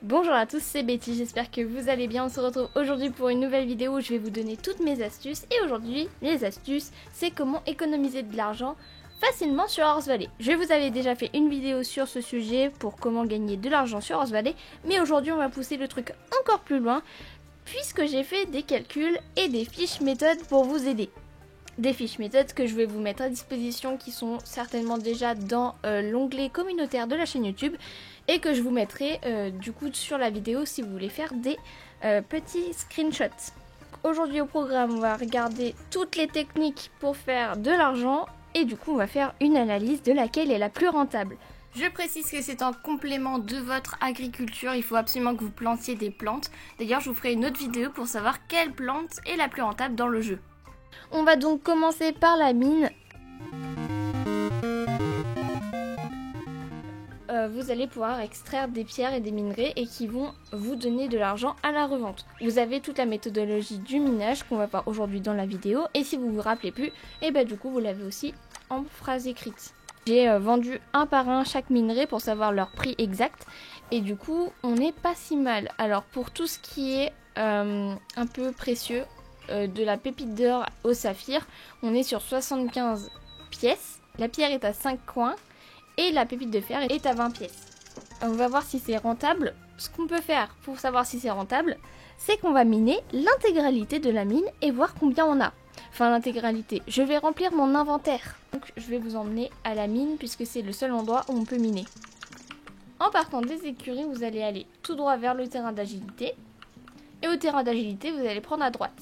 Bonjour à tous, c'est Betty, j'espère que vous allez bien. On se retrouve aujourd'hui pour une nouvelle vidéo où je vais vous donner toutes mes astuces. Et aujourd'hui, les astuces, c'est comment économiser de l'argent facilement sur Horse Valley. Je vous avais déjà fait une vidéo sur ce sujet pour comment gagner de l'argent sur Horse Valley. Mais aujourd'hui, on va pousser le truc encore plus loin puisque j'ai fait des calculs et des fiches méthodes pour vous aider. Des fiches méthodes que je vais vous mettre à disposition qui sont certainement déjà dans l'onglet communautaire de la chaîne YouTube et que je vous mettrai du coup sur la vidéo si vous voulez faire des petits screenshots. Aujourd'hui au programme, on va regarder toutes les techniques pour faire de l'argent et du coup on va faire une analyse de laquelle est la plus rentable. Je précise que c'est en complément de votre agriculture, il faut absolument que vous plantiez des plantes. D'ailleurs je vous ferai une autre vidéo pour savoir quelle plante est la plus rentable dans le jeu. On va donc commencer par la mine. Vous allez pouvoir extraire des pierres et des minerais et qui vont vous donner de l'argent à la revente. Vous avez toute la méthodologie du minage qu'on va voir aujourd'hui dans la vidéo et si vous vous rappelez plus, et du coup vous l'avez aussi en phrase écrite. J'ai vendu un par un chaque minerai pour savoir leur prix exact et du coup on n'est pas si mal. Alors pour tout ce qui est un peu précieux, de la pépite d'or au saphir, on est sur 75 pièces, la pierre est à 5 coins et la pépite de fer est à 20 pièces. On va voir si c'est rentable. Ce qu'on peut faire pour savoir si c'est rentable, c'est qu'on va miner l'intégralité de la mine et voir combien on a. Enfin l'intégralité, je vais remplir mon inventaire. Donc je vais vous emmener à la mine puisque c'est le seul endroit où on peut miner. En partant des écuries, vous allez aller tout droit vers le terrain d'agilité. Et au terrain d'agilité, vous allez prendre à droite.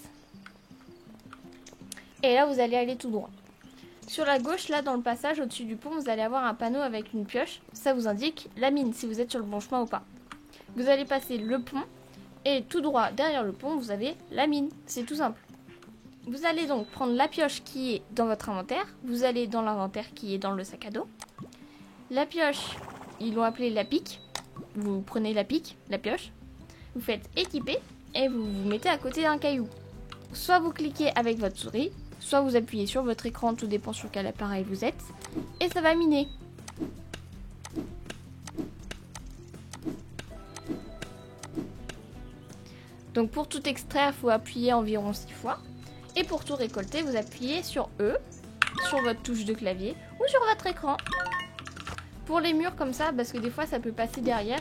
Et là, vous allez aller tout droit. Sur la gauche, là, dans le passage, au-dessus du pont, vous allez avoir un panneau avec une pioche. Ça vous indique la mine, si vous êtes sur le bon chemin ou pas. Vous allez passer le pont. Et tout droit, derrière le pont, vous avez la mine. C'est tout simple. Vous allez donc prendre la pioche qui est dans votre inventaire. Vous allez dans l'inventaire qui est dans le sac à dos. La pioche, ils l'ont appelée la pique. Vous prenez la pique, la pioche. Vous faites équiper et vous vous mettez à côté d'un caillou. Soit vous cliquez avec votre souris, soit vous appuyez sur votre écran, tout dépend sur quel appareil vous êtes, et ça va miner. Donc pour tout extraire, il faut appuyer environ 6 fois. Et pour tout récolter, vous appuyez sur E, sur votre touche de clavier, ou sur votre écran. Pour les murs comme ça, parce que des fois ça peut passer derrière,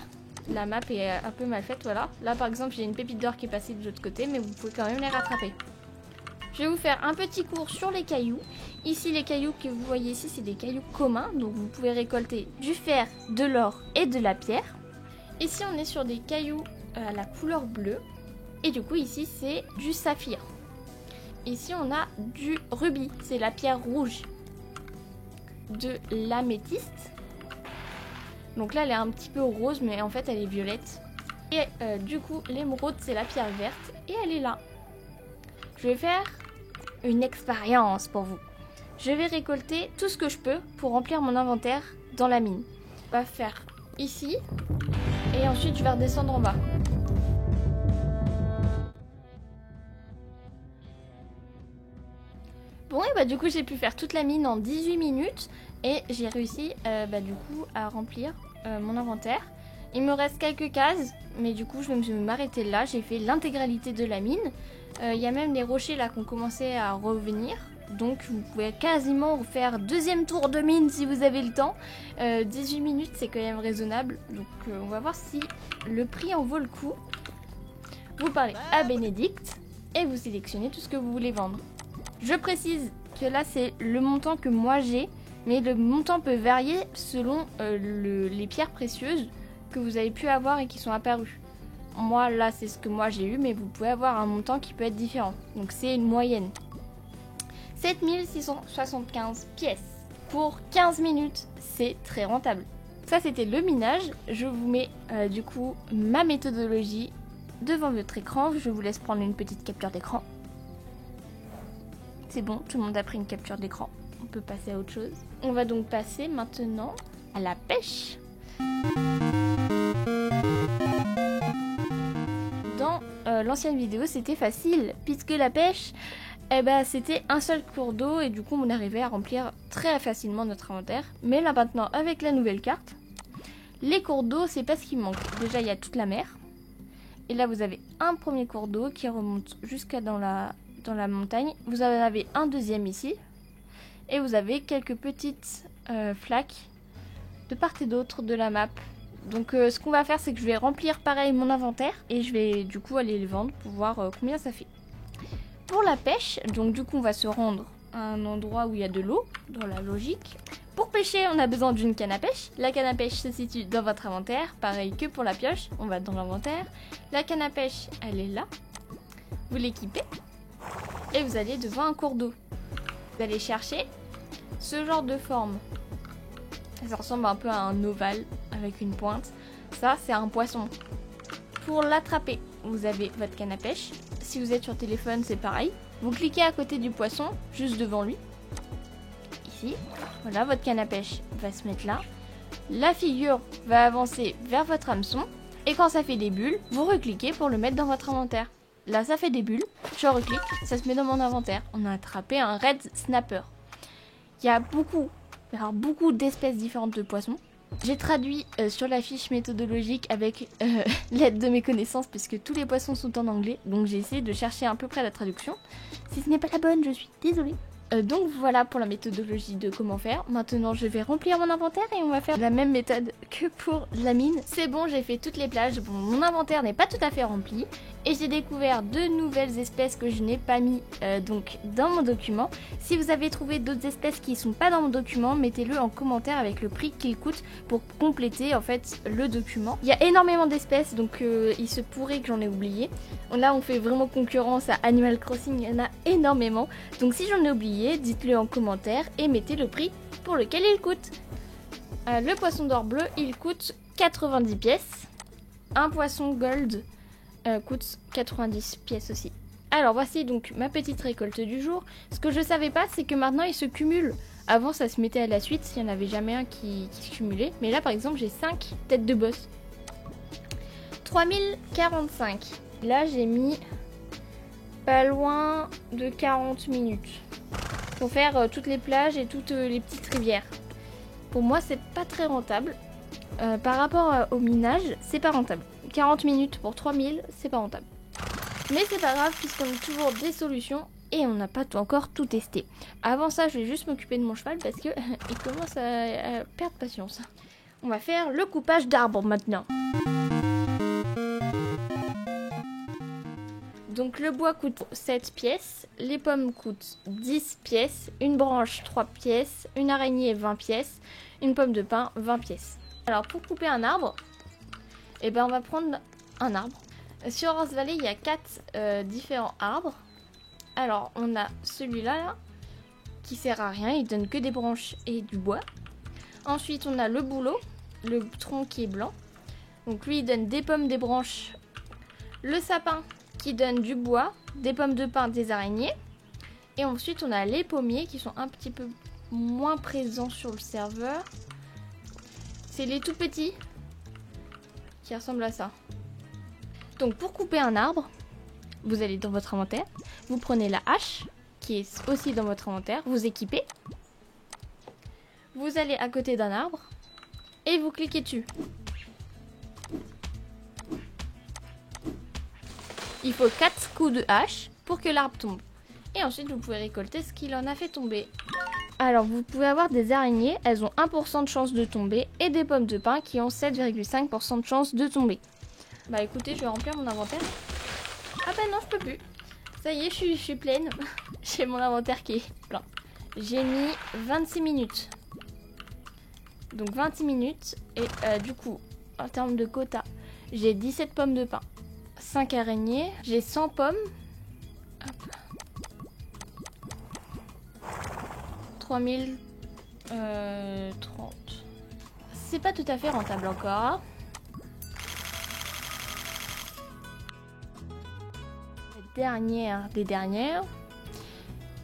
la map est un peu mal faite, voilà. Là par exemple, j'ai une pépite d'or qui est passée de l'autre côté, mais vous pouvez quand même les rattraper. Je vais vous faire un petit cours sur les cailloux. Ici, les cailloux que vous voyez ici, c'est des cailloux communs. Donc, vous pouvez récolter du fer, de l'or et de la pierre. Ici, on est sur des cailloux à la couleur bleue. Et du coup, ici, c'est du saphir. Ici, on a du rubis. C'est la pierre rouge. De l'améthyste. Donc là, elle est un petit peu rose, mais en fait, elle est violette. Et du coup, l'émeraude, c'est la pierre verte. Et elle est là. Je vais faire une expérience pour vous. Je vais récolter tout ce que je peux pour remplir mon inventaire dans la mine. On va faire ici et ensuite je vais redescendre en bas. Bon et du coup j'ai pu faire toute la mine en 18 minutes et j'ai réussi du coup à remplir mon inventaire. Il me reste quelques cases mais du coup je vais m'arrêter là. J'ai fait l'intégralité de la mine. Il y a même les rochers là qui ont commencé à revenir. Donc vous pouvez quasiment faire deuxième tour de mine si vous avez le temps. 18 minutes c'est quand même raisonnable. Donc on va voir si le prix en vaut le coup. Vous parlez à Bénédicte et vous sélectionnez tout ce que vous voulez vendre. Je précise que là c'est le montant que moi j'ai. Mais le montant peut varier selon les pierres précieuses que vous avez pu avoir et qui sont apparues. Moi, là, c'est ce que moi j'ai eu, mais vous pouvez avoir un montant qui peut être différent. Donc, c'est une moyenne. 7675 pièces pour 15 minutes. C'est très rentable. Ça, c'était le minage. Je vous mets du coup ma méthodologie devant votre écran. Je vous laisse prendre une petite capture d'écran. C'est bon, tout le monde a pris une capture d'écran. On peut passer à autre chose. On va donc passer maintenant à la pêche. Dans l'ancienne vidéo, c'était facile, puisque la pêche, c'était un seul cours d'eau et du coup, on arrivait à remplir très facilement notre inventaire. Mais là maintenant, avec la nouvelle carte, Les cours d'eau, c'est pas ce qui manque. Déjà, il y a toute la mer. Et là, vous avez un premier cours d'eau qui remonte jusqu'à dans la montagne. Vous en avez un deuxième ici. Et vous avez quelques petites flaques de part et d'autre de la map. Donc ce qu'on va faire, c'est que je vais remplir pareil mon inventaire. Et je vais du coup aller les vendre pour voir combien ça fait. Pour la pêche, donc du coup on va se rendre à un endroit où il y a de l'eau, dans la logique. Pour pêcher, on a besoin d'une canne à pêche. La canne à pêche se situe dans votre inventaire. Pareil que pour la pioche, on va dans l'inventaire. La canne à pêche, elle est là. Vous l'équipez. Et vous allez devant un cours d'eau. Vous allez chercher ce genre de forme. Ça ressemble un peu à un ovale avec une pointe. Ça, c'est un poisson. Pour l'attraper, vous avez votre canne à pêche. Si vous êtes sur téléphone, c'est pareil. Vous cliquez à côté du poisson, juste devant lui. Ici. Voilà, votre canne à pêche va se mettre là. La figure va avancer vers votre hameçon. Et quand ça fait des bulles, vous recliquez pour le mettre dans votre inventaire. Là, ça fait des bulles. Je reclique, ça se met dans mon inventaire. On a attrapé un red snapper. Il y a beaucoup d'espèces différentes de poissons. J'ai traduit sur la fiche méthodologique avec l'aide de mes connaissances puisque tous les poissons sont en anglais. Donc j'ai essayé de chercher à peu près la traduction. Si ce n'est pas la bonne, je suis désolée. Donc voilà pour la méthodologie de comment faire. Maintenant je vais remplir mon inventaire et on va faire la même méthode que pour la mine. C'est bon, j'ai fait toutes les plages. Bon, mon inventaire n'est pas tout à fait rempli. Et j'ai découvert de nouvelles espèces que je n'ai pas mis donc dans mon document. Si vous avez trouvé d'autres espèces qui ne sont pas dans mon document, mettez-le en commentaire avec le prix qu'il coûte pour compléter en fait le document. Il y a énormément d'espèces donc il se pourrait que j'en ai oublié. Là on fait vraiment concurrence à Animal Crossing, il y en a énormément. Donc si j'en ai oublié, dites-le en commentaire et mettez le prix pour lequel il coûte. Le poisson d'or bleu, il coûte 90 pièces. Un poisson gold coûte 90 pièces aussi. Alors voici donc ma petite récolte du jour. Ce que je savais pas, c'est que maintenant ils se cumulent. Avant ça se mettait à la suite, il n'y en avait jamais un qui se cumulait. Mais là par exemple j'ai 5 têtes de boss. 3045. Là j'ai mis pas loin de 40 minutes pour faire toutes les plages et toutes les petites rivières. Pour moi c'est pas très rentable. Par rapport au minage, c'est pas rentable. 40 minutes pour 3000, c'est pas rentable. Mais c'est pas grave puisqu'on a toujours des solutions et on n'a pas encore tout testé. Avant ça, je vais juste m'occuper de mon cheval parce que il commence à perdre patience. On va faire le coupage d'arbres maintenant. Donc le bois coûte 7 pièces, les pommes coûtent 10 pièces, une branche 3 pièces, une araignée 20 pièces, une pomme de pin 20 pièces. Alors pour couper un arbre, eh ben on va prendre un arbre. Sur Rose Valley, il y a 4 différents arbres. Alors on a celui-là là, qui sert à rien, il donne que des branches et du bois. Ensuite on a le bouleau, le tronc qui est blanc. Donc lui il donne des pommes, des branches. Le sapin qui donne du bois, des pommes de pin, des araignées. Et ensuite on a les pommiers qui sont un petit peu moins présents sur le serveur. C'est les tout petits qui ressemblent à ça. Donc pour couper un arbre, vous allez dans votre inventaire, vous prenez la hache qui est aussi dans votre inventaire, vous équipez, vous allez à côté d'un arbre et vous cliquez dessus. Il faut 4 coups de hache pour que l'arbre tombe. Et ensuite vous pouvez récolter ce qu'il en a fait tomber. Alors vous pouvez avoir des araignées, elles ont 1% de chance de tomber, et des pommes de pin qui ont 7,5% de chance de tomber. Bah écoutez, je vais remplir mon inventaire. Ah bah non, je peux plus. Ça y est, je suis pleine. J'ai mon inventaire qui est plein. J'ai mis 26 minutes. Donc 26 minutes, et du coup, en termes de quota, j'ai 17 pommes de pin, 5 araignées, j'ai 100 pommes. Hop. 3030. C'est pas tout à fait rentable encore. La dernière des dernières,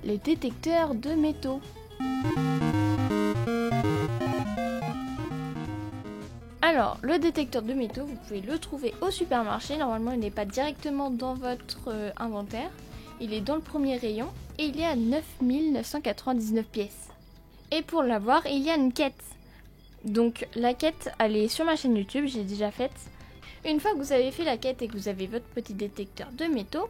les détecteurs de métaux. Alors, le détecteur de métaux, vous pouvez le trouver au supermarché. Normalement, il n'est pas directement dans votre inventaire. Il est dans le premier rayon et il est à 9999 pièces. Et pour l'avoir, il y a une quête. Donc la quête, elle est sur ma chaîne YouTube, j'ai déjà faite. Une fois que vous avez fait la quête et que vous avez votre petit détecteur de métaux,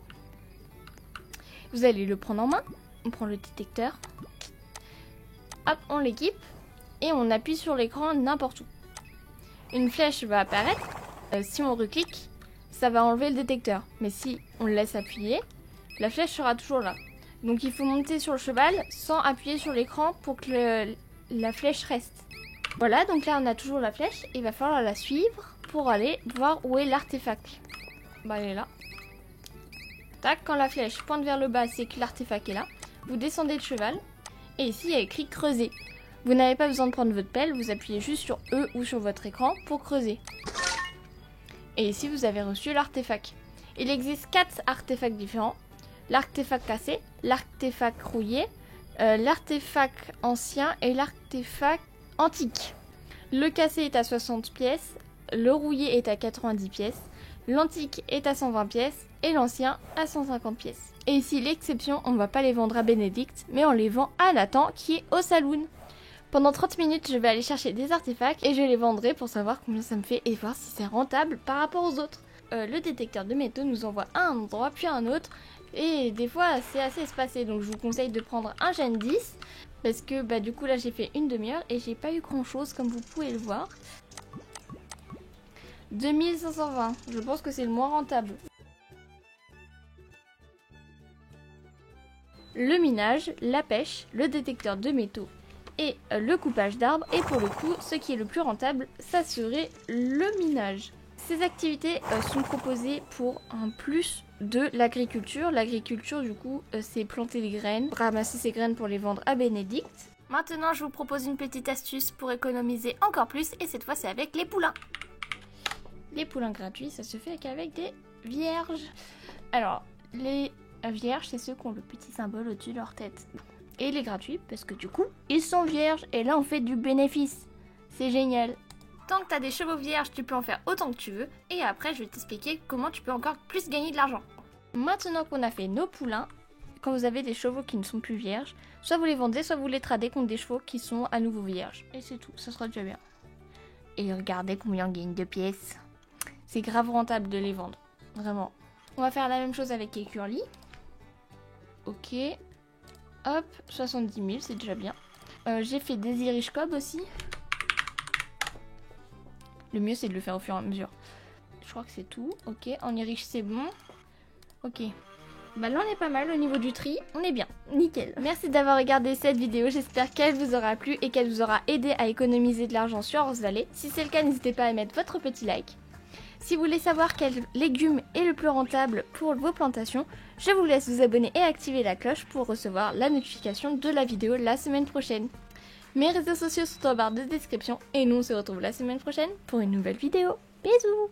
vous allez le prendre en main. On prend le détecteur, hop, on l'équipe et on appuie sur l'écran n'importe où. Une flèche va apparaître. Si on reclique, ça va enlever le détecteur. Mais si on le laisse appuyer, la flèche sera toujours là. Donc il faut monter sur le cheval sans appuyer sur l'écran pour que la flèche reste. Voilà, donc là on a toujours la flèche. Il va falloir la suivre pour aller voir où est l'artefact. Bah elle est là. Tac, quand la flèche pointe vers le bas, c'est que l'artefact est là. Vous descendez le cheval. Et ici il y a écrit creuser. Vous n'avez pas besoin de prendre votre pelle, vous appuyez juste sur E ou sur votre écran pour creuser. Et ici vous avez reçu l'artefact. Il existe 4 artefacts différents. L'artefact cassé, l'artefact rouillé, l'artefact ancien et l'artefact antique. Le cassé est à 60 pièces, le rouillé est à 90 pièces, l'antique est à 120 pièces et l'ancien à 150 pièces. Et ici l'exception, on ne va pas les vendre à Bénédicte, mais on les vend à Nathan qui est au saloon. Pendant 30 minutes, je vais aller chercher des artefacts et je les vendrai pour savoir combien ça me fait et voir si c'est rentable par rapport aux autres. Le détecteur de métaux nous envoie à un endroit puis à un autre et des fois c'est assez espacé, donc je vous conseille de prendre un Gen 10 parce que du coup là j'ai fait une demi-heure et j'ai pas eu grand chose comme vous pouvez le voir. 2520, je pense que c'est le moins rentable. Le minage, la pêche, le détecteur de métaux et le coupage d'arbres, et pour le coup ce qui est le plus rentable ça serait le minage. Ces activités sont proposées pour un plus de l'agriculture. L'agriculture du coup c'est planter des graines, ramasser ces graines pour les vendre à Bénédicte. Maintenant je vous propose une petite astuce pour économiser encore plus et cette fois c'est avec les poulains. Les poulains gratuits ça se fait qu'avec des vierges. Alors les vierges c'est ceux qui ont le petit symbole au-dessus de leur tête. Et les gratuits parce que du coup ils sont vierges et là on fait du bénéfice. C'est génial. Tant que tu as des chevaux vierges, tu peux en faire autant que tu veux. Et après, je vais t'expliquer comment tu peux encore plus gagner de l'argent. Maintenant qu'on a fait nos poulains, quand vous avez des chevaux qui ne sont plus vierges, soit vous les vendez, soit vous les tradez contre des chevaux qui sont à nouveau vierges. Et c'est tout, ça sera déjà bien. Et regardez combien on gagne de pièces. C'est grave rentable de les vendre, vraiment. On va faire la même chose avec les curlis. Ok. Hop, 70 000, c'est déjà bien. J'ai fait des Irish Cob aussi. Le mieux c'est de le faire au fur et à mesure. Je crois que c'est tout. Ok, en Irish c'est bon. Ok. Bah là on est pas mal au niveau du tri. On est bien. Nickel. Merci d'avoir regardé cette vidéo. J'espère qu'elle vous aura plu et qu'elle vous aura aidé à économiser de l'argent sur Horse Valley. Si c'est le cas, n'hésitez pas à mettre votre petit like. Si vous voulez savoir quel légume est le plus rentable pour vos plantations, je vous laisse vous abonner et activer la cloche pour recevoir la notification de la vidéo la semaine prochaine. Mes réseaux sociaux sont en barre de description et nous on se retrouve la semaine prochaine pour une nouvelle vidéo. Bisous!